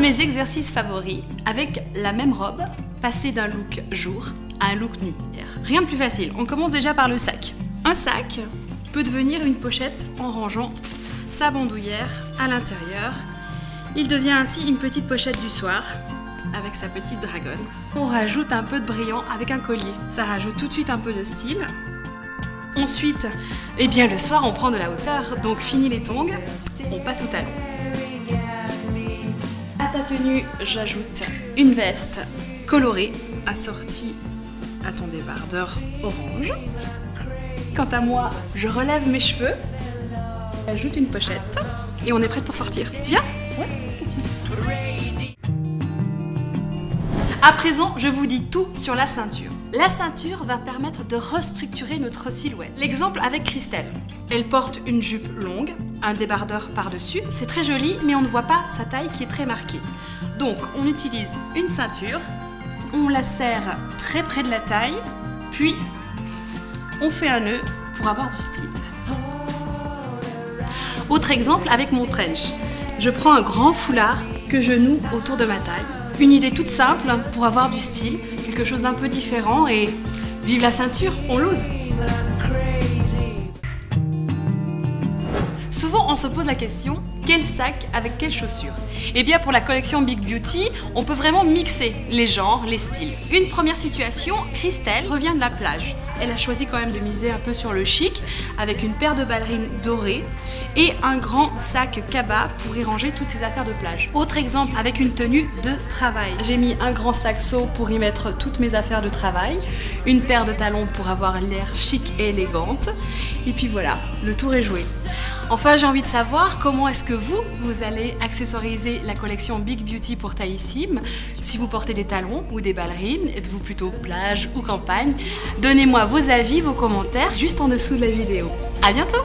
de mes exercices favoris, avec la même robe, passer d'un look jour à un look nuit. Rien de plus facile, on commence déjà par le sac. Un sac peut devenir une pochette en rangeant sa bandoulière à l'intérieur. Il devient ainsi une petite pochette du soir avec sa petite dragonne. On rajoute un peu de brillant avec un collier. Ça rajoute tout de suite un peu de style. Ensuite, eh bien le soir on prend de la hauteur, donc fini les tongs, on passe au talon. À ta tenue, j'ajoute une veste colorée assortie à ton débardeur orange. Quant à moi, je relève mes cheveux, j'ajoute une pochette et on est prête pour sortir. Tu viens? Ouais. À présent, je vous dis tout sur la ceinture. La ceinture va permettre de restructurer notre silhouette. L'exemple avec Christelle. Elle porte une jupe longue, un débardeur par-dessus. C'est très joli, mais on ne voit pas sa taille qui est très marquée. Donc, on utilise une ceinture, on la serre très près de la taille, puis on fait un nœud pour avoir du style. Autre exemple avec mon trench. Je prends un grand foulard que je noue autour de ma taille. Une idée toute simple pour avoir du style, quelque chose d'un peu différent et vive la ceinture, on l'ose. Souvent on se pose la question, quel sac avec quelles chaussures? Eh bien pour la collection Big Beauty, on peut vraiment mixer les genres, les styles. Une première situation, Christelle revient de la plage. Elle a choisi quand même de miser un peu sur le chic avec une paire de ballerines dorées et un grand sac cabas pour y ranger toutes ses affaires de plage. Autre exemple avec une tenue de travail. J'ai mis un grand saxo pour y mettre toutes mes affaires de travail, une paire de talons pour avoir l'air chic et élégante et puis voilà, le tour est joué. Enfin, j'ai envie de savoir comment est-ce que vous allez accessoiriser la collection Big Beauty pour Taïssim. Si vous portez des talons ou des ballerines, êtes-vous plutôt plage ou campagne? Donnez-moi vos avis, vos commentaires juste en dessous de la vidéo. À bientôt!